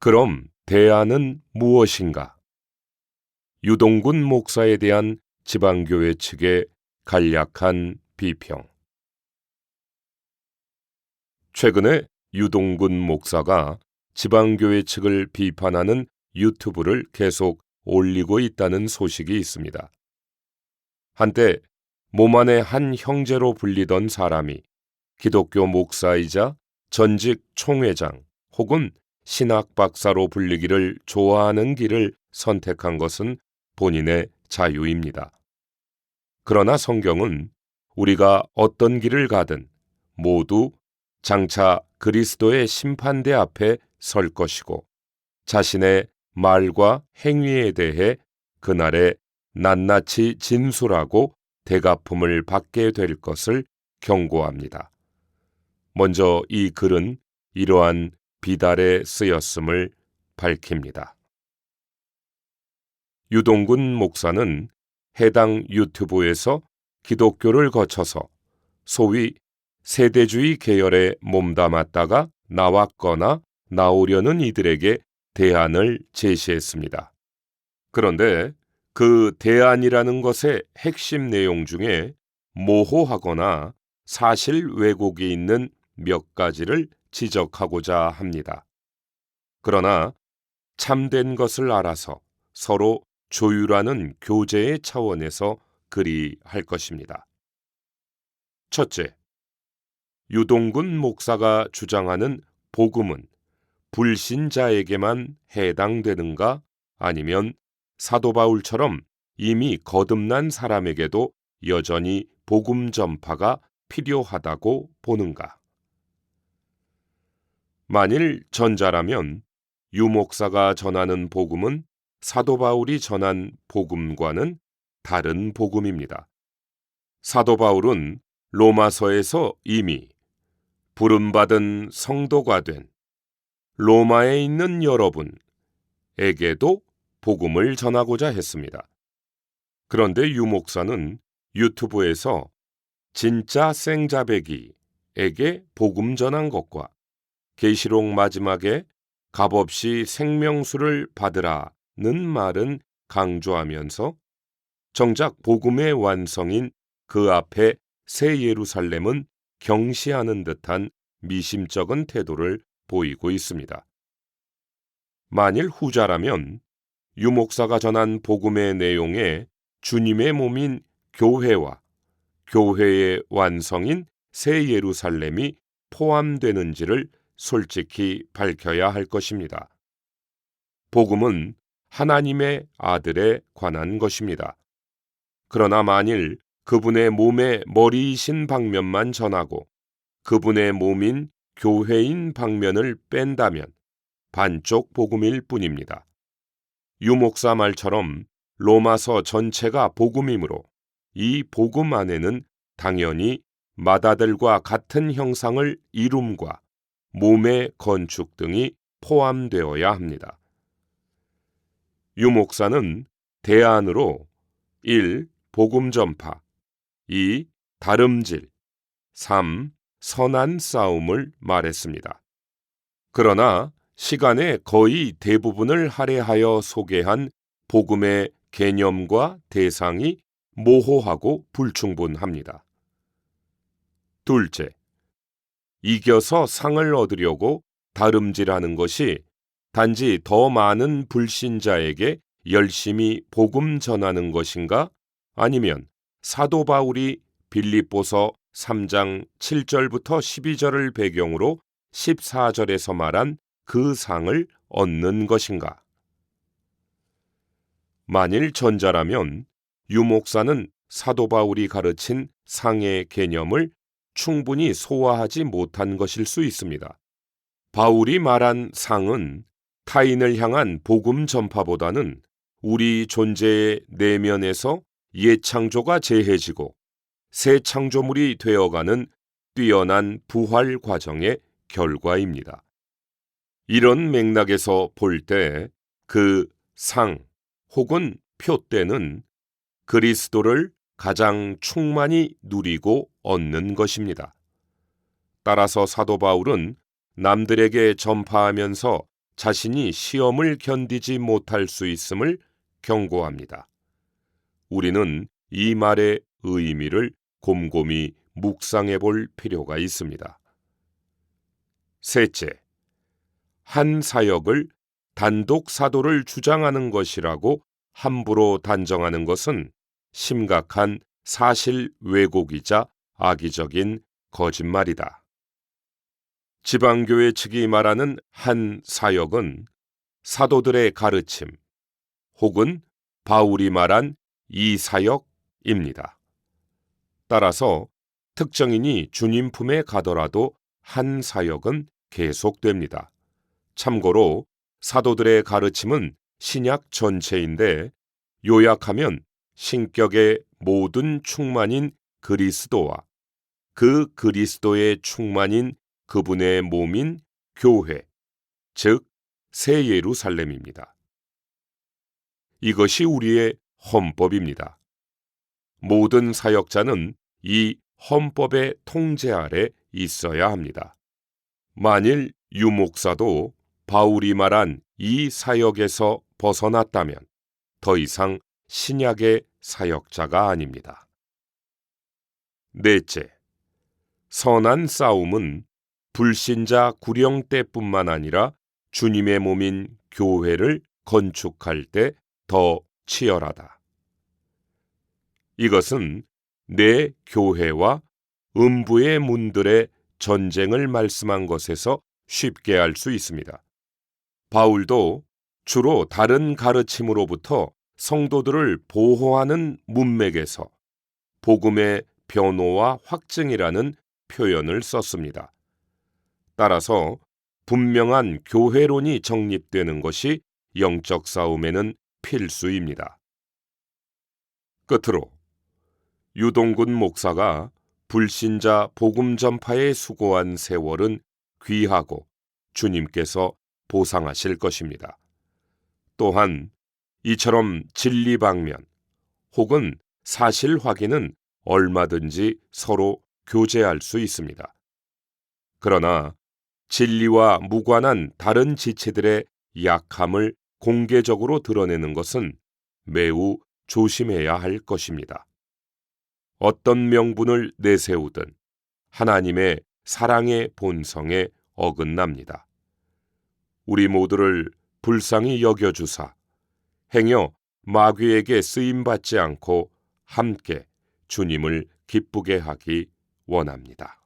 그럼 대안은 무엇인가? 유동근 목사에 대한 지방교회 측의 간략한 비평. 최근에 유동근 목사가 지방교회 측을 비판하는 유튜브를 계속 올리고 있다는 소식이 있습니다. 한때 몸 안의 한 형제로 불리던 사람이 기독교 목사이자 전직 총회장 혹은 신학 박사로 불리기를 좋아하는 길을 선택한 것은 본인의 자유입니다. 그러나 성경은 우리가 어떤 길을 가든 모두 장차 그리스도의 심판대 앞에 설 것이고 자신의 말과 행위에 대해 그날에 낱낱이 진술하고 대갚음을 받게 될 것을 경고합니다. 먼저 이 글은 이러한 비달에 쓰였음을 밝힙니다. 유동근 목사는 해당 유튜브에서 기독교를 거쳐서 소위 세대주의 계열에 몸담았다가 나왔거나 나오려는 이들에게 대안을 제시했습니다. 그런데 그 대안이라는 것의 핵심 내용 중에 모호하거나 사실 왜곡이 있는 몇 가지를 지적하고자 합니다. 그러나 참된 것을 알아서 서로 조율하는 교제의 차원에서 그리할 것입니다. 첫째, 유동근 목사가 주장하는 복음은 불신자에게만 해당되는가 아니면 사도 바울처럼 이미 거듭난 사람에게도 여전히 복음 전파가 필요하다고 보는가? 만일 전자라면 유 목사가 전하는 복음은 사도 바울이 전한 복음과는 다른 복음입니다. 사도 바울은 로마서에서 이미 부름받은 성도가 된 로마에 있는 여러분에게도 복음을 전하고자 했습니다. 그런데 유 목사는 유튜브에서 진짜 생자배기에게 복음 전한 것과 계시록 마지막에 값없이 생명수를 받으라는 말은 강조하면서 정작 복음의 완성인 그 앞에 새 예루살렘은 경시하는 듯한 미심쩍은 태도를 보이고 있습니다. 만일 후자라면 유 목사가 전한 복음의 내용에 주님의 몸인 교회와 교회의 완성인 새 예루살렘이 포함되는지를 솔직히 밝혀야 할 것입니다. 복음은 하나님의 아들에 관한 것입니다. 그러나 만일 그분의 몸의 머리이신 방면만 전하고 그분의 몸인 교회인 방면을 뺀다면 반쪽 복음일 뿐입니다. 유 목사 말처럼 로마서 전체가 복음이므로 이 복음 안에는 당연히 마다들과 같은 형상을 이룸과 몸의 건축 등이 포함되어야 합니다. 유 목사는 대안으로 1. 복음 전파 2. 다름질 3. 선한 싸움을 말했습니다. 그러나 시간의 거의 대부분을 할애하여 소개한 복음의 개념과 대상이 모호하고 불충분합니다. 둘째, 이겨서 상을 얻으려고 다름질하는 것이 단지 더 많은 불신자에게 열심히 복음 전하는 것인가? 아니면 사도 바울이 빌립보서 3장 7절부터 12절을 배경으로 14절에서 말한 그 상을 얻는 것인가? 만일 전자라면 유 목사는 사도 바울이 가르친 상의 개념을 충분히 소화하지 못한 것일 수 있습니다. 바울이 말한 상은 타인을 향한 복음 전파보다는 우리 존재의 내면에서 옛 창조가 재해지고 새 창조물이 되어가는 뛰어난 부활 과정의 결과입니다. 이런 맥락에서 볼 때 그 상 혹은 표대는 그리스도를 가장 충만히 누리고 얻는 것입니다. 따라서 사도 바울은 남들에게 전파하면서 자신이 시험을 견디지 못할 수 있음을 경고합니다. 우리는 이 말의 의미를 곰곰이 묵상해 볼 필요가 있습니다. 셋째, 한 사역을 단독 사도를 주장하는 것이라고 함부로 단정하는 것은 심각한 사실 왜곡이자 악의적인 거짓말이다. 지방교회 측이 말하는 한 사역은 사도들의 가르침 혹은 바울이 말한 이 사역입니다. 따라서 특정인이 주님 품에 가더라도 한 사역은 계속됩니다. 참고로 사도들의 가르침은 신약 전체인데 요약하면 신격의 모든 충만인 그리스도와 그 그리스도의 충만인 그분의 몸인 교회, 즉 새 예루살렘입니다. 이것이 우리의 헌법입니다. 모든 사역자는 이 헌법의 통제 아래 있어야 합니다. 만일 유목사도 바울이 말한 이 사역에서 벗어났다면 더 이상 신약의 사역자가 아닙니다. 넷째, 선한 싸움은 불신자 구령 때뿐만 아니라 주님의 몸인 교회를 건축할 때 더 치열하다. 이것은 내 교회와 음부의 문들의 전쟁을 말씀한 것에서 쉽게 알 수 있습니다. 바울도 주로 다른 가르침으로부터 성도들을 보호하는 문맥에서 복음의 변호와 확증이라는 표현을 썼습니다. 따라서 분명한 교회론이 정립되는 것이 영적 싸움에는 필수입니다. 끝으로 유동근 목사가 불신자 복음 전파에 수고한 세월은 귀하고 주님께서 보상하실 것입니다. 또한 이처럼 진리 방면 혹은 사실 확인은 얼마든지 서로 교제할 수 있습니다. 그러나 진리와 무관한 다른 지체들의 약함을 공개적으로 드러내는 것은 매우 조심해야 할 것입니다. 어떤 명분을 내세우든 하나님의 사랑의 본성에 어긋납니다. 우리 모두를 불쌍히 여겨주사 행여 마귀에게 쓰임받지 않고 함께 주님을 기쁘게 하기 원합니다.